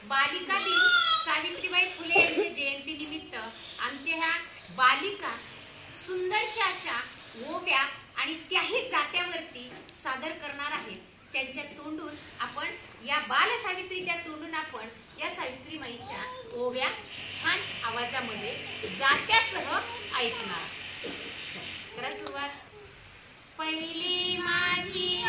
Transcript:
बालिका दिन सावित्रीबाई फुले यांच्या जयंती निमित्त आमच्या ह्या बालिका सुंदरशा अशा ओव्या आणि त्याही जात्यावरती सादर करणार आहेत। त्यांच्या तोंडून आपण या बाल सावित्रीच्या तोंडून आपण या सावित्रीबाईच्या ओव्या छान आवाजामध्ये जात्यासह ऐकणार। करा सुरुवात। पहिली माझी